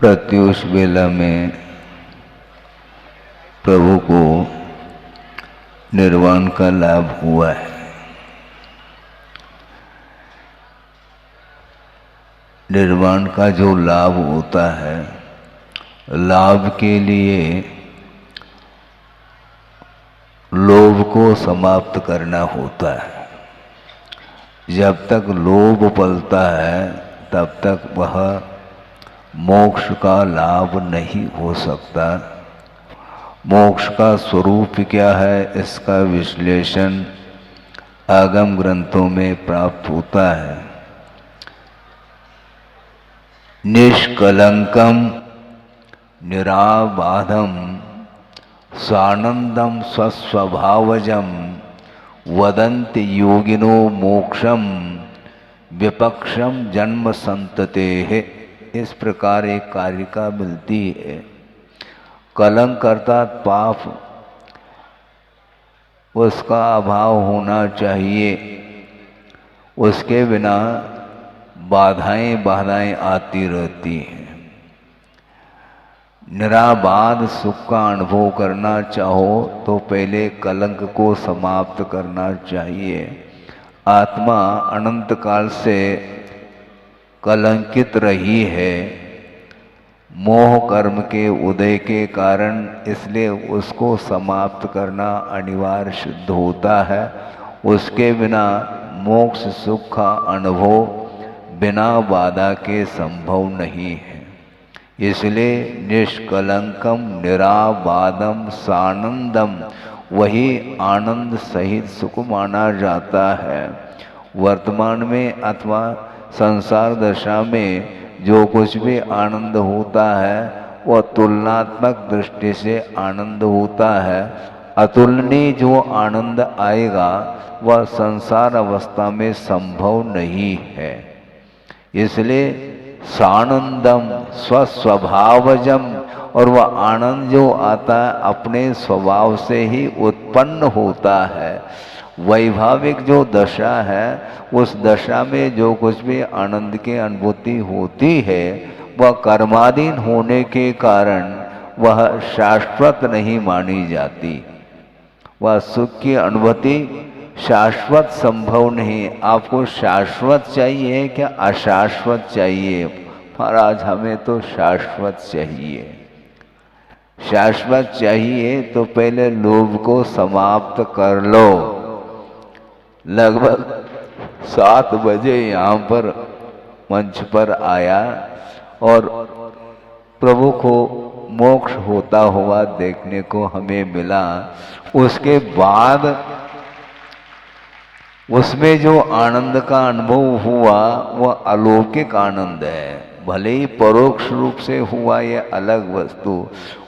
प्रत्युष वेला में प्रभु को निर्वाण का लाभ हुआ है। निर्वाण का जो लाभ होता है, लाभ के लिए लोभ को समाप्त करना होता है। जब तक लोभ पलता है तब तक वह मोक्ष का लाभ नहीं हो सकता। मोक्ष का स्वरूप क्या है, इसका विश्लेषण आगम ग्रंथों में प्राप्त होता है। निष्कलंकम निराबाधम सानंदम स्वस्वभावजम वदन्ति योगिनो मोक्षम विपक्षम जन्म संततेः। इस प्रकार एक कारिका मिलती है। कलंक अर्थात पाप, उसका अभाव होना चाहिए। उसके बिना बाधाएं आती रहती हैं। निराबाध सुख का अनुभव करना चाहो तो पहले कलंक को समाप्त करना चाहिए। आत्मा अनंत काल से कलंकित रही है मोह कर्म के उदय के कारण, इसलिए उसको समाप्त करना अनिवार्य सिद्ध होता है। उसके बिना मोक्ष सुख का अनुभव बिना बाधा के संभव नहीं है। इसलिए निष्कलंकम निराबादम सानंदम वही आनंद सहित सुख माना जाता है। वर्तमान में अथवा संसार दशा में जो कुछ भी आनंद होता है वह तुलनात्मक दृष्टि से आनंद होता है। अतुलनीय जो आनंद आएगा वह संसार अवस्था में संभव नहीं है। इसलिए सानंदम स्वस्वभावजम, और वह आनंद जो आता है अपने स्वभाव से ही उत्पन्न होता है। वैभाविक जो दशा है उस दशा में जो कुछ भी आनंद की अनुभूति होती है वह कर्माधीन होने के कारण वह शाश्वत नहीं मानी जाती। वह सुख की अनुभूति शाश्वत संभव नहीं। आपको शाश्वत चाहिए क्या अशाश्वत चाहिए? महाराज हमें तो शाश्वत चाहिए। शाश्वत चाहिए तो पहले लोभ को समाप्त कर लो। लगभग 7 बजे यहाँ पर मंच पर आया और प्रभु को मोक्ष होता हुआ देखने को हमें मिला। उसके बाद उसमें जो आनंद का अनुभव हुआ वह अलौकिक आनंद है। भले ही परोक्ष रूप से हुआ यह अलग वस्तु।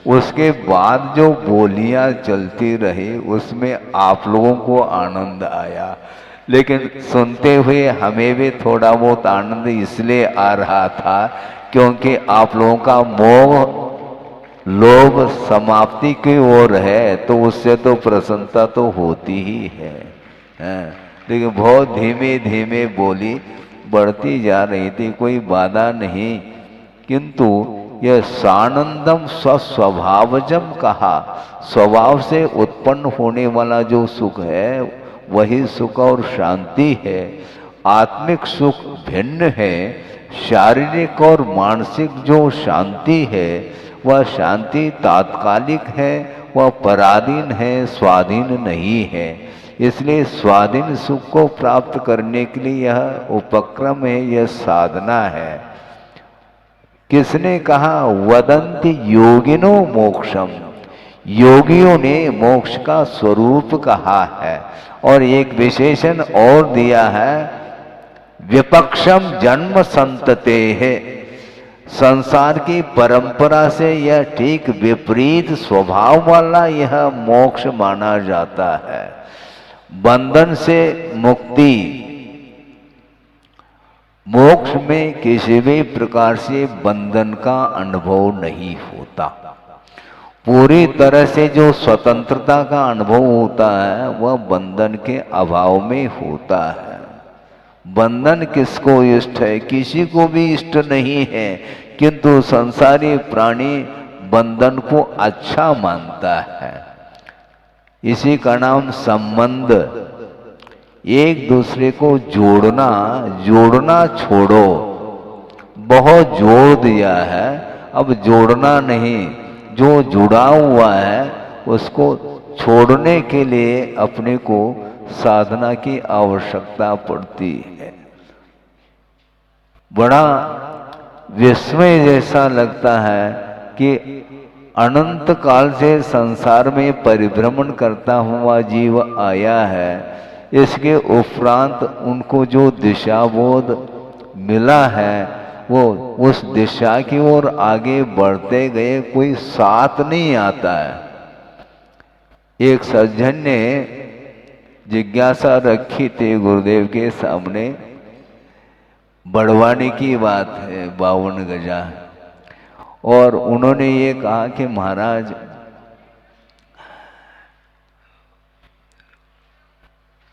उसके बाद जो बोलियां चलती रही उसमें आप लोगों को आनंद आया, लेकिन सुनते हुए हमें भी थोड़ा बहुत आनंद इसलिए आ रहा था क्योंकि आप लोगों का मोह लोभ समाप्ति की ओर है, तो उससे तो प्रसन्नता तो होती ही है। लेकिन बहुत धीमे धीमे बोली बढ़ती जा रही थी, कोई बाधा नहीं। किंतु यह सानंदम स्वस्वभावजम कहा, स्वभाव से उत्पन्न होने वाला जो सुख है वही सुख और शांति है। आत्मिक सुख भिन्न है। शारीरिक और मानसिक जो शांति है वह शांति तात्कालिक है, वह पराधीन है, स्वाधीन नहीं है। इसलिए स्वाधीन सुख को प्राप्त करने के लिए यह उपक्रम है, यह साधना है। किसने कहा? वदन्ति योगिनो मोक्षम। योगियों ने मोक्ष का स्वरूप कहा है और एक विशेषण और दिया है, विपक्षम जन्म संततेः। संसार की परंपरा से यह ठीक विपरीत स्वभाव वाला यह मोक्ष माना जाता है। बंधन से मुक्ति, मोक्ष में किसी भी प्रकार से बंधन का अनुभव नहीं होता। पूरी तरह से जो स्वतंत्रता का अनुभव होता है वह बंधन के अभाव में होता है। बंधन किसको इष्ट है? किसी को भी इष्ट नहीं है, किंतु संसारी प्राणी बंधन को अच्छा मानता है। इसी का नाम संबंध। एक दूसरे को जोड़ना, जोड़ना छोड़ो, बहुत जोड़ दिया है, अब जोड़ना नहीं। जो जुड़ा हुआ है उसको छोड़ने के लिए अपने को साधना की आवश्यकता पड़ती है। बड़ा विस्मय जैसा लगता है कि अनंत काल से संसार में परिभ्रमण करता हुआ जीव आया है, इसके उपरांत उनको जो दिशाबोध मिला है वो उस दिशा की ओर आगे बढ़ते गए, कोई साथ नहीं आता है। एक सज्जन ने जिज्ञासा रखी थी गुरुदेव के सामने, बड़वानी की बात है, 52 गजा, और उन्होंने ये कहा कि महाराज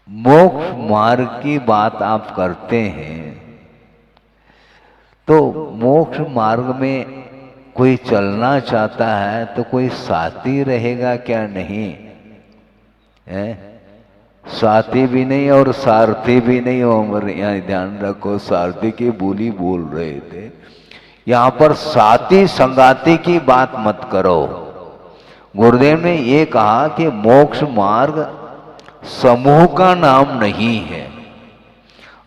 मोक्ष मार्ग की बात आप करते हैं, तो मोक्ष मार्ग में कोई चलना चाहता है तो कोई साथी रहेगा क्या? नहीं है, साथी भी नहीं और सारथी भी नहीं। और यहाँ ध्यान रखो, सारथी की बोली बोल रहे थे, यहाँ पर साथी संगाती की बात मत करो। गुरुदेव ने ये कहा कि मोक्ष मार्ग समूह का नाम नहीं है।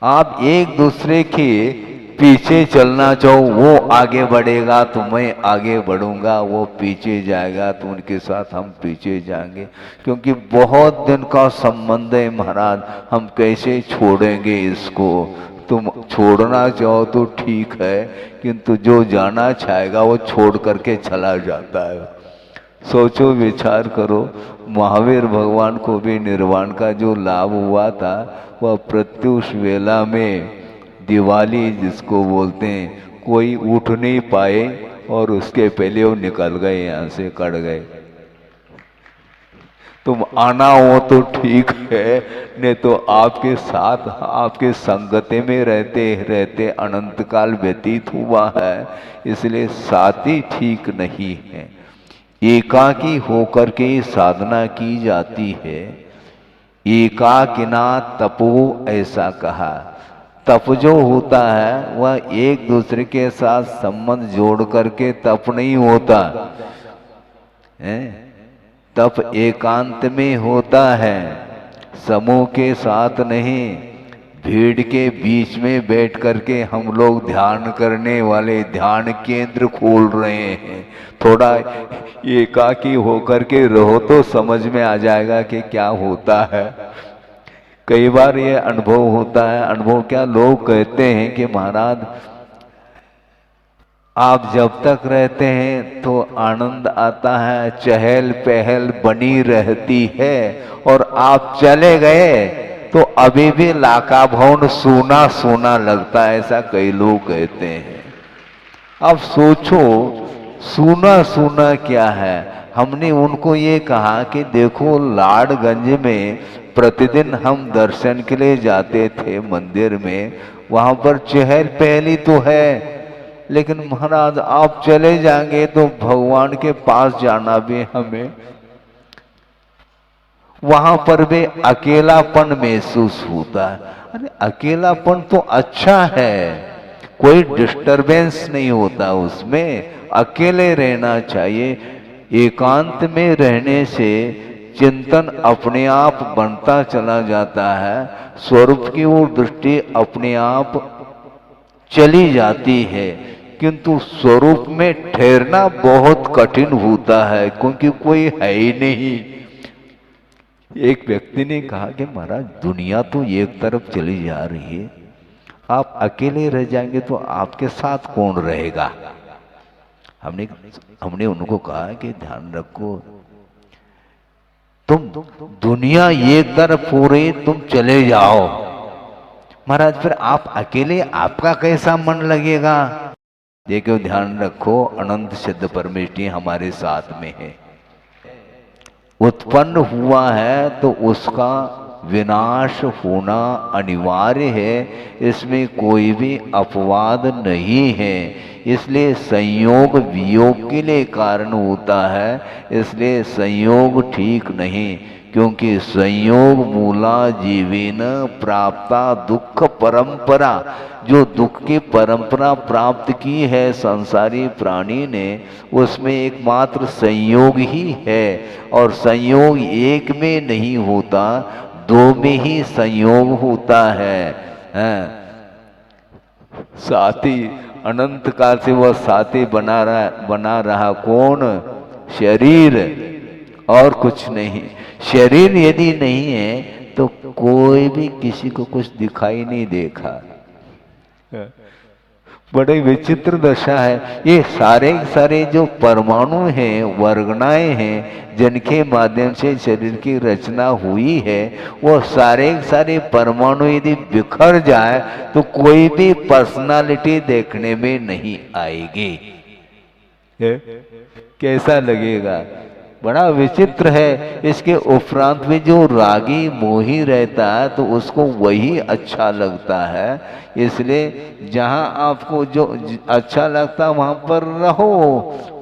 आप एक दूसरे के पीछे चलना चाहो, वो आगे बढ़ेगा तो मैं आगे बढ़ूंगा, वो पीछे जाएगा तो उनके साथ हम पीछे जाएंगे, क्योंकि बहुत दिन का संबंध है महाराज, हम कैसे छोड़ेंगे इसको। तुम छोड़ना चाहो तो ठीक है, किंतु जो जाना चाहेगा वो छोड़ करके चला जाता है। सोचो, विचार करो, महावीर भगवान को भी निर्वाण का जो लाभ हुआ था वह प्रत्युष वेला में, दिवाली जिसको बोलते हैं, कोई उठ नहीं पाए और उसके पहले वो निकल गए, यहाँ से कट गए। तुम आना हो तो ठीक है, नहीं तो आपके साथ आपके संगति में रहते रहते अनंत काल व्यतीत हुआ है, इसलिए साथी ठीक नहीं है। एकाकी होकर के साधना की जाती है। एकाकिना तपो ऐसा कहा। तप जो होता है वह एक दूसरे के साथ संबंध जोड़ करके तप नहीं होता है। तप एकांत में होता है, समूह के साथ नहीं। भीड़ के बीच में बैठ करके हम लोग ध्यान करने वाले ध्यान केंद्र खोल रहे हैं। थोड़ा एकाकी होकर के रहो तो समझ में आ जाएगा कि क्या होता है। कई बार ये अनुभव होता है। अनुभव क्या, लोग कहते हैं कि महाराज आप जब तक रहते हैं तो आनंद आता है, चहल पहल बनी रहती है, और आप चले गए तो अभी भी लाका भवन सूना सूना लगता है, ऐसा कई लोग कहते हैं। अब सोचो, सूना सूना क्या है। हमने उनको ये कहा कि देखो, लाडगंज में प्रतिदिन हम दर्शन के लिए जाते थे मंदिर में, वहां पर चहल पहली तो है, लेकिन महाराज आप चले जाएंगे तो भगवान के पास जाना भी हमें, वहां पर भी अकेलापन महसूस होता है। अरे अकेलापन तो अच्छा है, कोई डिस्टरबेंस नहीं होता उसमें, अकेले रहना चाहिए। एकांत में रहने से चिंतन अपने आप बनता चला जाता है, स्वरूप की ओर दृष्टि अपने आप चली जाती है, किंतु स्वरूप में ठहरना बहुत कठिन होता है, क्योंकि कोई है ही नहीं। एक व्यक्ति ने कहा कि महाराज दुनिया तो एक तरफ चली जा रही है, आप अकेले रह जाएंगे तो आपके साथ कौन रहेगा। हमने उनको कहा कि ध्यान रखो, तुम दुनिया एक तरफ हो रही, तुम चले जाओ महाराज, फिर आप अकेले आपका कैसा मन लगेगा। देखो ध्यान रखो, अनंत सिद्ध परमेश्वर हमारे साथ में है। उत्पन्न हुआ है तो उसका विनाश होना अनिवार्य है, इसमें कोई भी अपवाद नहीं है। इसलिए संयोग वियोग के लिए कारण होता है, इसलिए संयोग ठीक नहीं। क्योंकि संयोग मूला जीवेन प्राप्ता दुख परंपरा, जो दुख की परंपरा प्राप्त की है संसारी प्राणी ने, उसमें एकमात्र संयोग ही है। और संयोग एक में नहीं होता, दो में ही संयोग होता है। साथी अनंत काल से वह साथी बना रहा कौन? शरीर, और कुछ नहीं। शरीर यदि नहीं है तो कोई भी किसी को कुछ दिखाई नहीं देखा। बड़े विचित्र दशा है। ये सारे जो परमाणु हैं, वर्गनाएं हैं, जिनके माध्यम से शरीर की रचना हुई है, वो सारे परमाणु यदि बिखर जाए तो कोई भी पर्सनालिटी देखने में नहीं आएगी। कैसा लगेगा? बड़ा विचित्र है। इसके उपरांत में जो रागी मोही रहता है तो उसको वही अच्छा लगता है। इसलिए जहां आपको जो अच्छा लगता है वहां पर रहो,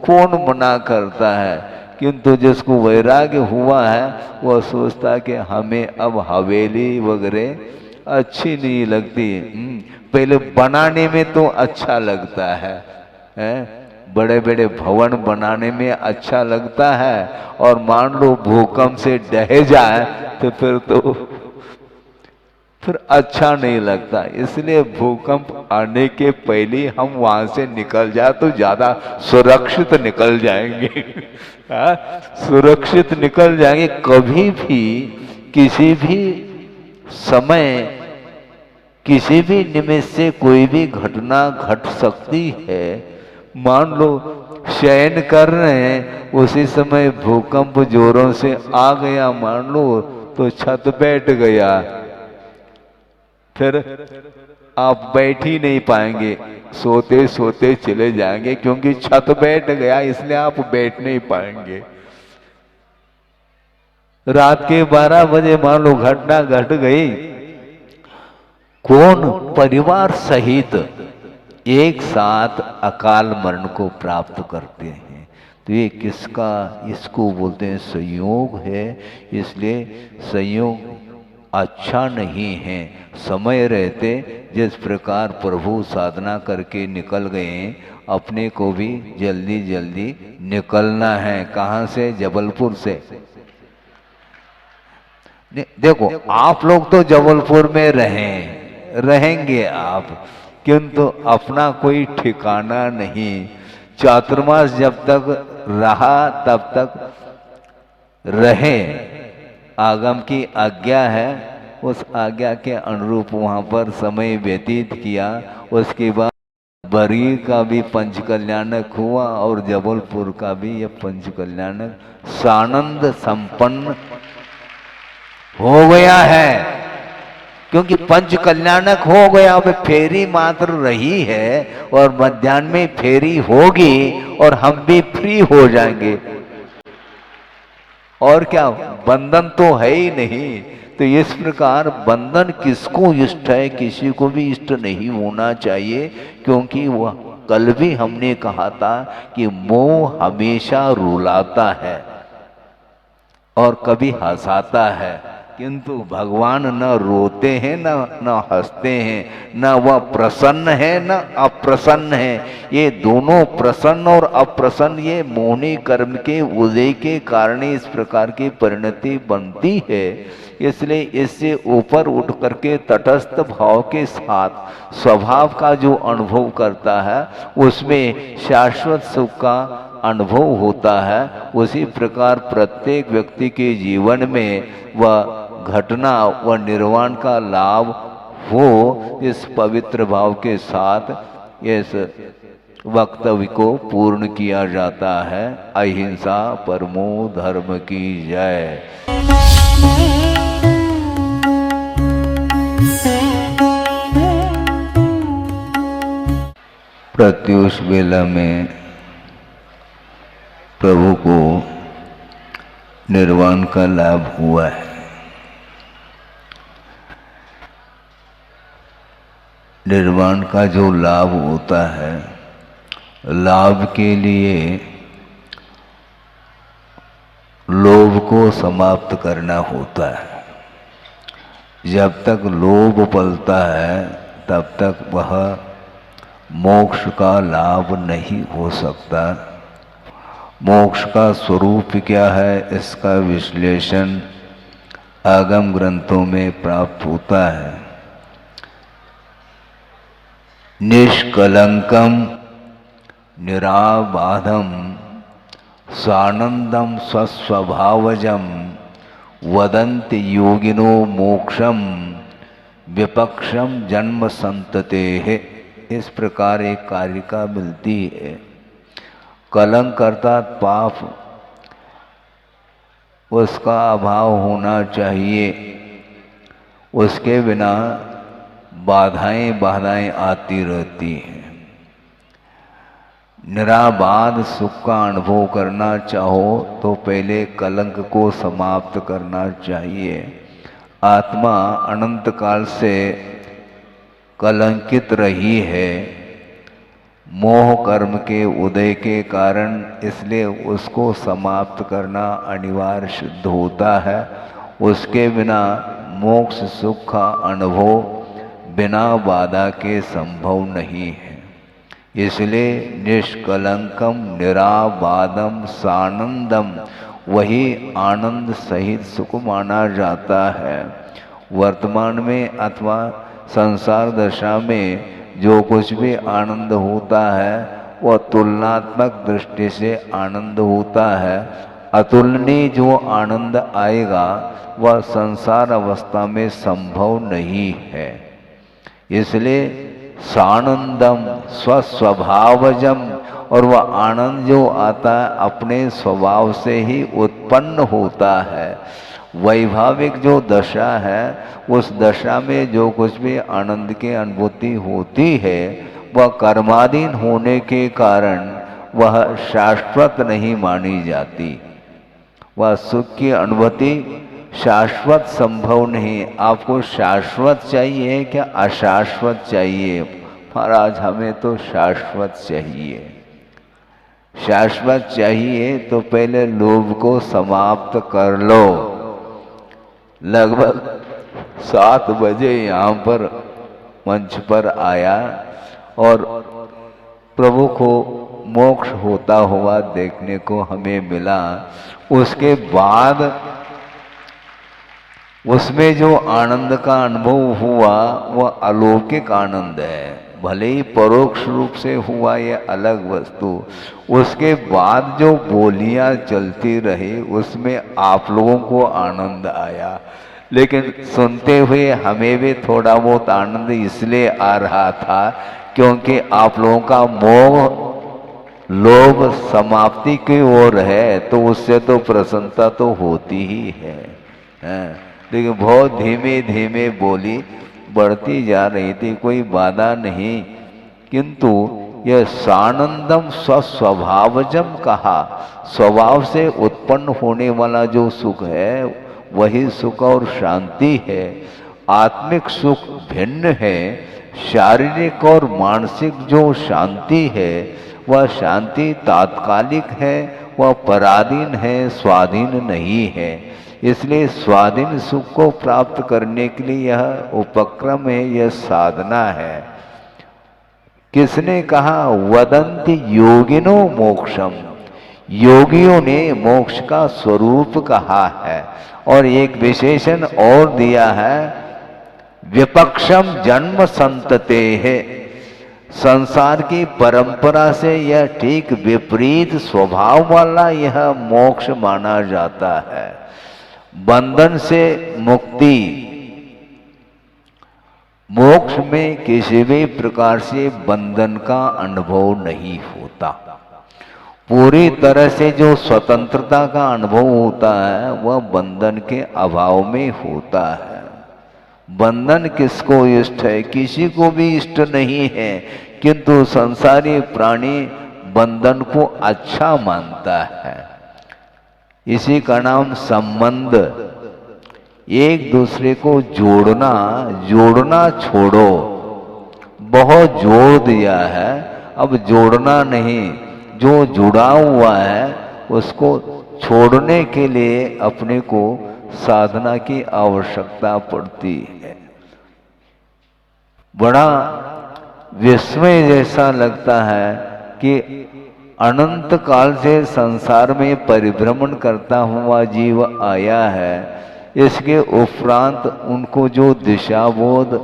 कौन मना करता है। किंतु जिसको वैराग्य हुआ है वह सोचता है कि हमें अब हवेली वगैरह अच्छी नहीं लगती, पहले बनाने में तो अच्छा लगता है। बड़े बड़े भवन बनाने में अच्छा लगता है, और मान लो भूकंप से ढह जाए तो फिर अच्छा नहीं लगता। इसलिए भूकंप आने के पहले हम वहां से निकल जाए तो ज्यादा सुरक्षित निकल जाएंगे। सुरक्षित निकल जाएंगे। कभी भी किसी भी समय किसी भी निमिष से कोई भी घटना घट सकती है। मान लो शयन कर रहे हैं, उसी समय भूकंप जोरों से आ गया मान लो, तो छत बैठ गया, फिर आप बैठ ही नहीं पाएंगे, सोते सोते चले जाएंगे। क्योंकि छत बैठ गया इसलिए आप बैठ नहीं पाएंगे। रात के 12 बजे मान लो घटना घट गई, कौन परिवार सहित एक साथ अकाल मरण को प्राप्त करते हैं। तो ये किसका, इसको बोलते हैं संयोग है। इसलिए संयोग अच्छा नहीं है। समय रहते जिस प्रकार प्रभु साधना करके निकल गए, अपने को भी जल्दी जल्दी निकलना है। कहाँ से? जबलपुर से। देखो आप लोग तो जबलपुर में रहेंगे आप, किंतु अपना कोई ठिकाना नहीं। चातुर्मास जब तक रहा तब तक रहे, आगम की आज्ञा है, उस आज्ञा के अनुरूप वहाँ पर समय व्यतीत किया। उसके बाद बरी का भी पंचकल्याणक हुआ और जबलपुर का भी यह पंचकल्याणक सानंद संपन्न हो गया है। क्योंकि पंच कल्याणक हो गया, अब फेरी मात्र रही है और मध्याह्न में फेरी होगी और हम भी फ्री हो जाएंगे। और क्या, बंधन तो है ही नहीं। तो इस प्रकार बंधन किसको इष्ट है? किसी को भी इष्ट नहीं होना चाहिए। क्योंकि वह कल भी हमने कहा था कि मोह हमेशा रुलाता है और कभी हंसाता है, किंतु भगवान न रोते हैं न हंसते हैं, न वह प्रसन्न है न अप्रसन्न है। ये दोनों प्रसन्न और अप्रसन्न ये मोहनी कर्म के उदय के कारण इस प्रकार की परिणति बनती है। इसलिए इससे ऊपर उठ करके तटस्थ भाव के साथ स्वभाव का जो अनुभव करता है उसमें शाश्वत सुख का अनुभव होता है। उसी प्रकार प्रत्येक व्यक्ति के जीवन में वह घटना व निर्वाण का लाभ हो, इस पवित्र भाव के साथ इस वक्तव्य को पूर्ण किया जाता है। अहिंसा परमो धर्म की जय। प्रत्युष वेला में प्रभु को निर्वाण का लाभ हुआ है। निर्वाण का जो लाभ होता है, लाभ के लिए लोभ को समाप्त करना होता है। जब तक लोभ पलता है तब तक वह मोक्ष का लाभ नहीं हो सकता। मोक्ष का स्वरूप क्या है, इसका विश्लेषण आगम ग्रंथों में प्राप्त होता है। निष्कलंकम निराबाधम सानंदम स्वस्वभावजम वदन्ति योगिनो मोक्षम विपक्षम जन्म संततेः। इस प्रकार एक कारिका मिलती है। कलंक अर्थात पाप, उसका अभाव होना चाहिए, उसके बिना बाधाएं आती रहती हैं। निराबाध सुख का अनुभव करना चाहो तो पहले कलंक को समाप्त करना चाहिए। आत्मा अनंत काल से कलंकित रही है मोह कर्म के उदय के कारण, इसलिए उसको समाप्त करना अनिवार्य सिद्ध होता है। उसके बिना मोक्ष सुख का अनुभव बिना बाधा के संभव नहीं है। इसलिए निष्कलंकम निराबाधम सानंदम वही आनंद सहित सुख माना जाता है। वर्तमान में अथवा संसार दशा में जो कुछ भी आनंद होता है वह तुलनात्मक दृष्टि से आनंद होता है। अतुलनीय जो आनंद आएगा वह संसार अवस्था में संभव नहीं है। इसलिए सानंदम स्वस्वभावजम, और वह आनंद जो आता है अपने स्वभाव से ही उत्पन्न होता है। वैभाविक जो दशा है उस दशा में जो कुछ भी आनंद की अनुभूति होती है वह कर्माधीन होने के कारण वह शाश्वत नहीं मानी जाती। वह सुख की अनुभूति शाश्वत संभव नहीं। आपको शाश्वत चाहिए क्या अशाश्वत चाहिए? महाराज हमें तो शाश्वत चाहिए। शाश्वत चाहिए तो पहले लोभ को समाप्त कर लो। लगभग 7 बजे यहाँ पर मंच पर आया और प्रभु को मोक्ष होता हुआ देखने को हमें मिला। उसके बाद उसमें जो आनंद का अनुभव हुआ वह अलौकिक आनंद है। भले ही परोक्ष रूप से हुआ ये अलग वस्तु। उसके बाद जो बोलियां चलती रही उसमें आप लोगों को आनंद आया, लेकिन सुनते हुए हमें भी थोड़ा बहुत आनंद इसलिए आ रहा था क्योंकि आप लोगों का मोह लोभ समाप्ति की ओर है, तो उससे तो प्रसन्नता तो होती ही है। लेकिन बहुत धीमे धीमे बोली बढ़ती जा रही थी, कोई बाधा नहीं। किंतु यह सानंदम स्वस्वभावजम कहा, स्वभाव से उत्पन्न होने वाला जो सुख है वही सुख और शांति है। आत्मिक सुख भिन्न है। शारीरिक और मानसिक जो शांति है वह शांति तात्कालिक है, वह पराधीन है, स्वाधीन नहीं है। इसलिए स्वाधीन सुख को प्राप्त करने के लिए यह उपक्रम है, यह साधना है। किसने कहा? वदन्ति योगिनो मोक्षम। योगियों ने मोक्ष का स्वरूप कहा है और एक विशेषण और दिया है, विपक्षम जन्म संततेः। संसार की परंपरा से यह ठीक विपरीत स्वभाव वाला यह मोक्ष माना जाता है। बंधन से मुक्ति, मोक्ष में किसी भी प्रकार से बंधन का अनुभव नहीं होता। पूरी तरह से जो स्वतंत्रता का अनुभव होता है वह बंधन के अभाव में होता है। बंधन किसको इष्ट है? किसी को भी इष्ट नहीं है, किंतु संसारी प्राणी बंधन को अच्छा मानता है। इसी का नाम संबंध। एक दूसरे को जोड़ना छोड़ो, बहुत जोड़ दिया है, अब जोड़ना नहीं, जो जुड़ा हुआ है उसको छोड़ने के लिए अपने को साधना की आवश्यकता पड़ती है। बड़ा विस्मय जैसा लगता है कि अनंत काल से संसार में परिभ्रमण करता हुआ जीव आया है, इसके उपरांत उनको जो दिशा बोध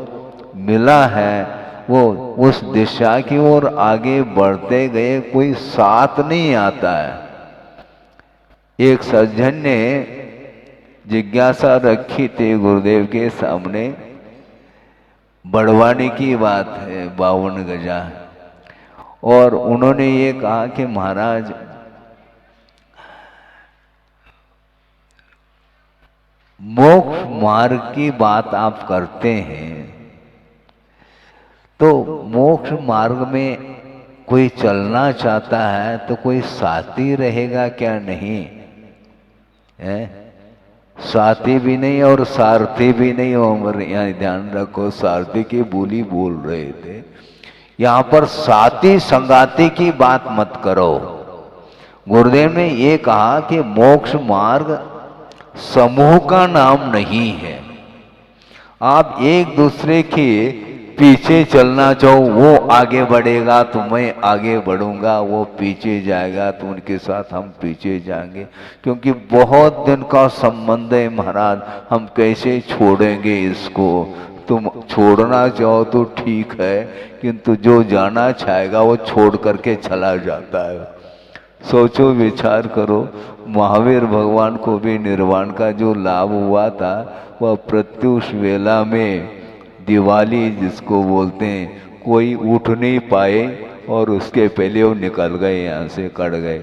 मिला है वो उस दिशा की ओर आगे बढ़ते गए, कोई साथ नहीं आता है। एक सज्जन ने जिज्ञासा रखी थी गुरुदेव के सामने, बड़वानी की बात है, 52 गजा, और उन्होंने ये कहा कि महाराज मोक्ष मार्ग की बात आप करते हैं तो मोक्ष मार्ग में कोई चलना चाहता है तो कोई साथी रहेगा क्या? नहीं है, साथी भी नहीं और सारथी भी नहीं हो। हमारे यहाँ ध्यान रखो, सारथी की बोली बोल रहे थे, यहाँ पर साथी संगाती की बात मत करो। गुरुदेव ने ये कहा कि मोक्ष मार्ग समूह का नाम नहीं है। आप एक दूसरे के पीछे चलना चाहो, वो आगे बढ़ेगा तो मैं आगे बढ़ूंगा, वो पीछे जाएगा तो उनके साथ हम पीछे जाएंगे, क्योंकि बहुत दिन का संबंध है महाराज, हम कैसे छोड़ेंगे इसको। तुम छोड़ना चाहो तो ठीक है, किंतु जो जाना चाहेगा वो छोड़ करके चला जाता है। सोचो, विचार करो, महावीर भगवान को भी निर्वाण का जो लाभ हुआ था वह प्रत्युष वेला में, दिवाली जिसको बोलते हैं, कोई उठ नहीं पाए और उसके पहले वो निकल गए, यहाँ से कट गए।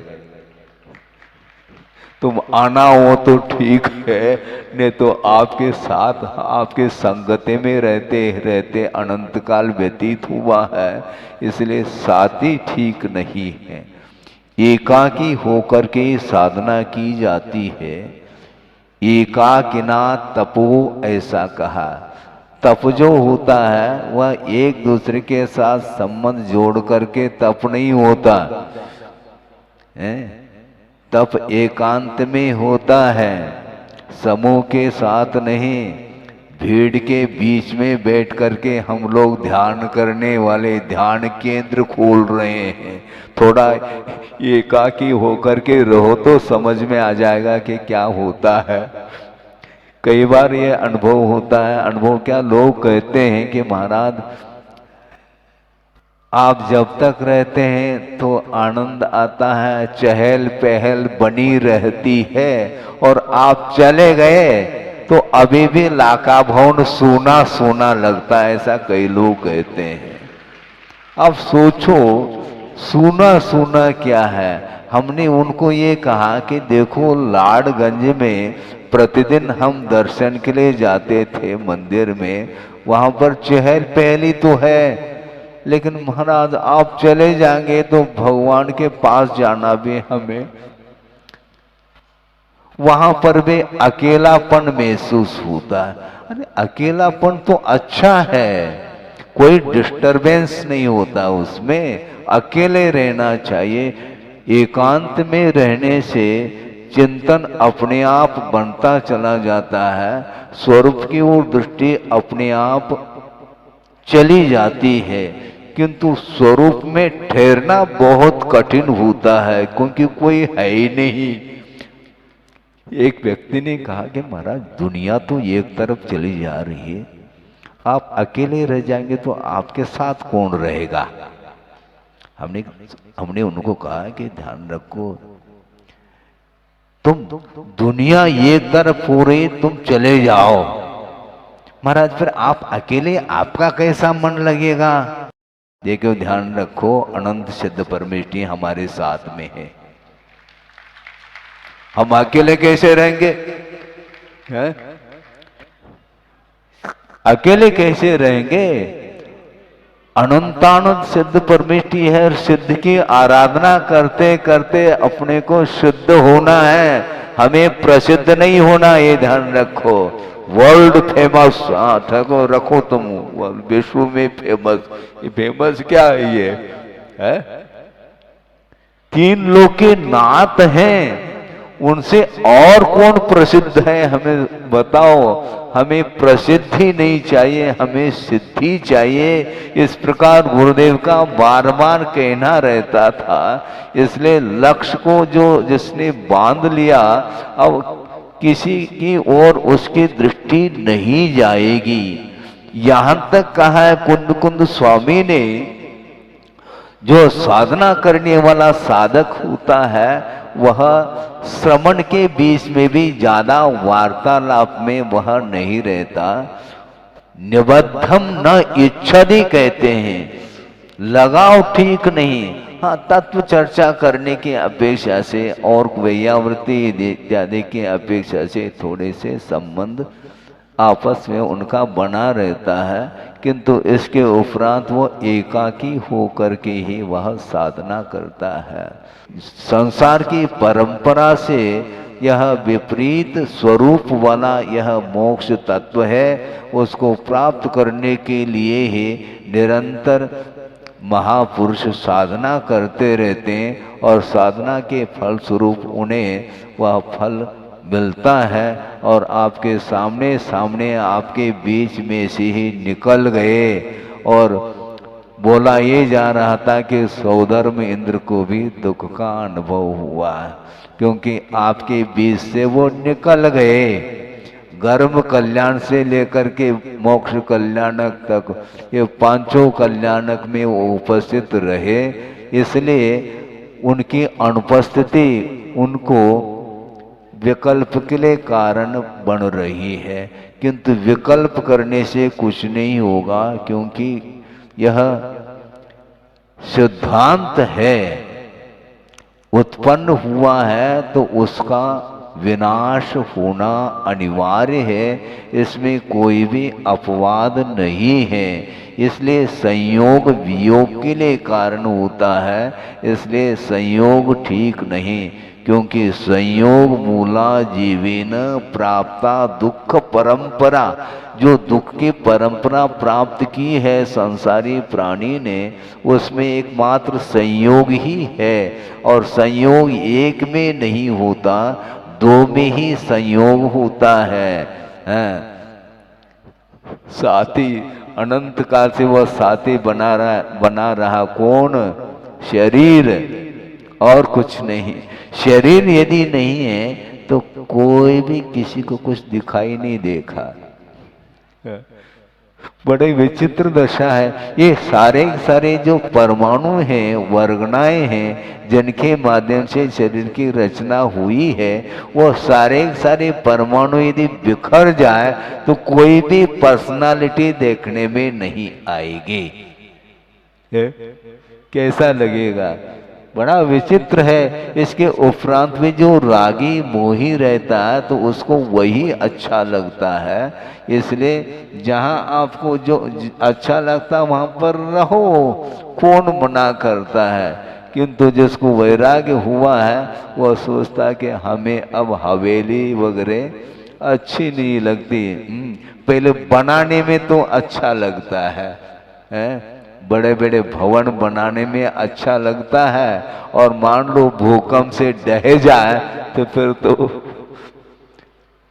तुम आना हो तो ठीक है, नहीं तो आपके साथ आपके संगति में रहते रहते अनंत काल व्यतीत हुआ है, इसलिए साथी ठीक नहीं है। एकाकी होकर के साधना की जाती है। एकाकिना तपो ऐसा कहा। तप जो होता है वह एक दूसरे के साथ संबंध जोड़ करके तप नहीं होता है। तप एकांत में होता है, समूह के साथ नहीं। भीड़ के बीच में बैठ करके हम लोग ध्यान करने वाले ध्यान केंद्र खोल रहे हैं। थोड़ा एकाकी होकर के रहो तो समझ में आ जाएगा कि क्या होता है। कई बार ये अनुभव होता है। अनुभव क्या, लोग कहते हैं कि महाराज आप जब तक रहते हैं तो आनंद आता है, चहल पहल बनी रहती है, और आप चले गए तो अभी भी लाका भवन सूना सूना लगता है, ऐसा कई लोग कहते हैं। अब सोचो, सूना सूना क्या है। हमने उनको ये कहा कि देखो, लाडगंज में प्रतिदिन हम दर्शन के लिए जाते थे मंदिर में, वहां पर चहल पहली तो है, लेकिन महाराज आप चले जाएंगे तो भगवान के पास जाना भी हमें, वहां पर भी अकेलापन महसूस होता है। अरे अकेलापन तो अच्छा है, कोई डिस्टरबेंस नहीं होता उसमें, अकेले रहना चाहिए। एकांत में रहने से चिंतन अपने आप बनता चला जाता है, स्वरूप की ओर दृष्टि अपने आप चली जाती है, किंतु स्वरूप में ठहरना बहुत कठिन होता है, क्योंकि कोई है ही नहीं। एक व्यक्ति ने कहा कि महाराज दुनिया तो एक तरफ चली जा रही है, आप अकेले रह जाएंगे तो आपके साथ कौन रहेगा। हमने उनको कहा कि ध्यान रखो, तुम दुनिया एक तरफ हो रही, तुम चले जाओ महाराज, फिर आप अकेले आपका कैसा मन लगेगा। देखो ध्यान रखो, अनंत सिद्ध परमेष्ठी हमारे साथ में है, हम अकेले कैसे रहेंगे है? अकेले कैसे रहेंगे। अनंतानंद सिद्ध परमेष्ठी है, सिद्ध की आराधना करते करते अपने को शुद्ध होना है, हमें प्रसिद्ध नहीं होना, ये ध्यान रखो। वर्ल्ड फेमस, हाँ ठको रखो तुम विश्व में फेमस। ये फेमस क्या है ये है? तीन लोग के नाथ हैं, उनसे और कौन प्रसिद्ध है हमें बताओ। हमें प्रसिद्धि नहीं चाहिए, हमें सिद्धि चाहिए। इस प्रकार गुरुदेव का बार बार कहना रहता था। इसलिए लक्ष्य को जो जिसने बांध लिया, अब किसी की ओर उसकी दृष्टि नहीं जाएगी। यहां तक कहा है कुंद कुंद स्वामी ने, जो साधना करने वाला साधक होता है वह श्रवण के बीच में भी ज्यादा वार्तालाप में वह नहीं रहता। निबद्धम न इच्छति कहते हैं, लगाव ठीक नहीं। हाँ, तत्व चर्चा करने की अपेक्षा से और वैयावृत्ति इत्यादि की अपेक्षा से थोड़े से संबंध आपस में उनका बना रहता है, किंतु इसके उपरांत वो एकाकी होकर के ही वह साधना करता है। संसार की परंपरा से यह विपरीत स्वरूप वाला यह मोक्ष तत्व है, उसको प्राप्त करने के लिए ही निरंतर महापुरुष साधना करते रहते हैं और साधना के फल स्वरूप उन्हें वह फल मिलता है। और आपके सामने सामने आपके बीच में से ही निकल गए और बोला ये जा रहा था कि सौधर्म इंद्र को भी दुख का अनुभव हुआ, क्योंकि आपके बीच से वो निकल गए। गर्भ कल्याण से लेकर के मोक्ष कल्याणक तक ये पांचों कल्याणक में वो उपस्थित रहे, इसलिए उनकी अनुपस्थिति उनको विकल्प के लिए कारण बन रही है। किंतु विकल्प करने से कुछ नहीं होगा, क्योंकि यह सिद्धांत है, उत्पन्न हुआ है तो उसका विनाश होना अनिवार्य है, इसमें कोई भी अपवाद नहीं है। इसलिए संयोग वियोग के लिए कारण होता है, इसलिए संयोग ठीक नहीं, क्योंकि संयोग मूला जीवेन प्राप्ता दुख परंपरा। जो दुख की परंपरा प्राप्त की है संसारी प्राणी ने, उसमें एकमात्र संयोग ही है। और संयोग एक में नहीं होता, दो में ही संयोग होता है। साथी अनंत काल से वह साथी बना रहा कौन? शरीर, और कुछ नहीं। शरीर यदि नहीं है तो कोई भी किसी को कुछ दिखाई नहीं देखा। बड़े विचित्र दशा है। ये सारे जो परमाणु हैं, वर्गनाएं हैं, जिनके माध्यम से शरीर की रचना हुई है, वो सारे परमाणु यदि बिखर जाए तो कोई भी पर्सनालिटी देखने में नहीं आएगी। कैसा लगेगा? बड़ा विचित्र है। इसके उपरांत में जो रागी मोही रहता है तो उसको वही अच्छा लगता है। इसलिए जहां आपको जो अच्छा लगता है वहां पर रहो, कौन मना करता है। किंतु जिसको वैराग्य हुआ है वह सोचता है कि हमें अब हवेली वगैरह अच्छी नहीं लगती। पहले बनाने में तो अच्छा लगता है, बड़े बड़े भवन बनाने में अच्छा लगता है, और मान लो भूकंप से ढह जाए तो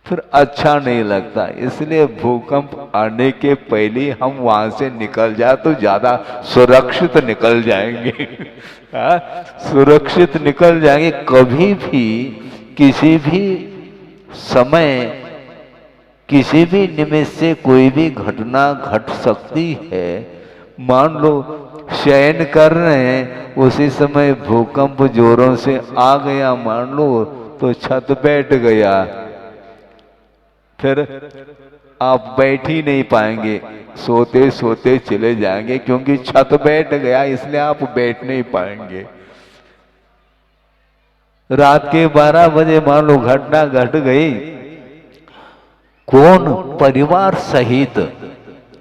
फिर अच्छा नहीं लगता। इसलिए भूकंप आने के पहले हम वहां से निकल जाए तो ज्यादा सुरक्षित निकल जाएंगे। सुरक्षित निकल जाएंगे। कभी भी किसी भी समय किसी भी निमित्त से कोई भी घटना घट सकती है। मान लो शयन कर रहे हैं, उसी समय भूकंप जोरों से आ गया मान लो, तो छत बैठ गया, फिर आप बैठ ही नहीं पाएंगे, सोते सोते चले जाएंगे, क्योंकि छत बैठ गया इसलिए आप बैठ नहीं पाएंगे। रात के 12 बजे मान लो घटना घट गई, कौन परिवार सहित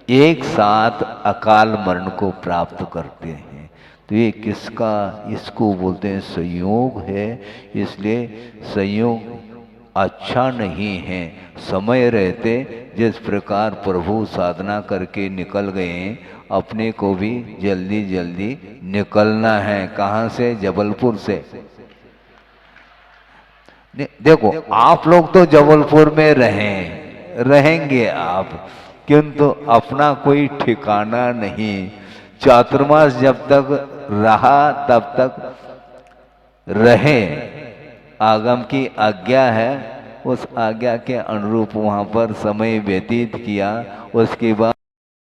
एक साथ अकाल मरण को प्राप्त करते हैं। तो ये किसका, इसको बोलते हैं संयोग है। इसलिए संयोग अच्छा नहीं है। समय रहते जिस प्रकार प्रभु साधना करके निकल गए, अपने को भी जल्दी जल्दी निकलना है। कहाँ से? जबलपुर से। देखो, आप लोग तो जबलपुर में रहेंगे आप, किंतु अपना कोई ठिकाना नहीं। चातुर्मास जब तक रहा तब तक रहे, आगम की आज्ञा है, उस आज्ञा के अनुरूप वहाँ पर समय व्यतीत किया। उसके बाद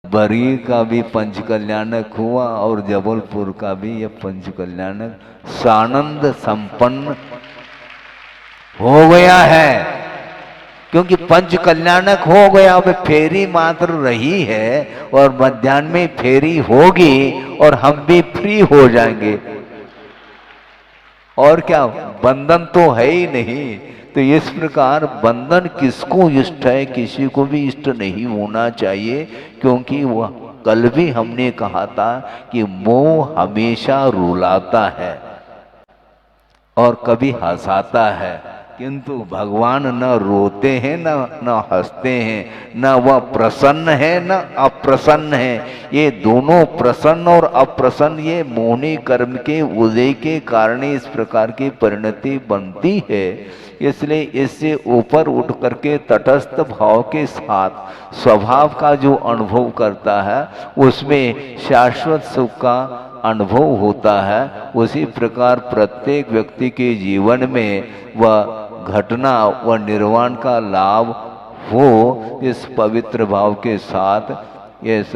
बरी का भी पंचकल्याणक हुआ और जबलपुर का भी यह पंचकल्याणक सानंद संपन्न हो गया है। क्योंकि पंच कल्याणक हो गया, अब फेरी मात्र रही है और मध्याह्न में फेरी होगी और हम भी फ्री हो जाएंगे। और क्या, बंधन तो है ही नहीं। तो इस प्रकार बंधन किसको इष्ट है? किसी को भी इष्ट नहीं होना चाहिए, क्योंकि वह कल भी हमने कहा था कि मोह हमेशा रुलाता है और कभी हंसाता है, किंतु भगवान न रोते हैं न हंसते हैं, न वह प्रसन्न है न अप्रसन्न है। ये दोनों प्रसन्न और अप्रसन्न ये मोहनी कर्म के उदय के कारण इस प्रकार की परिणति बनती है। इसलिए इससे ऊपर उठ करके तटस्थ भाव के साथ स्वभाव का जो अनुभव करता है, उसमें शाश्वत सुख का अनुभव होता है। उसी प्रकार प्रत्येक व्यक्ति के जीवन में वह घटना व निर्वाण का लाभ हो, इस पवित्र भाव के साथ इस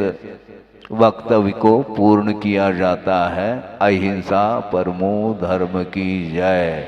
वक्तव्य को पूर्ण किया जाता है। अहिंसा परमो धर्म की जय।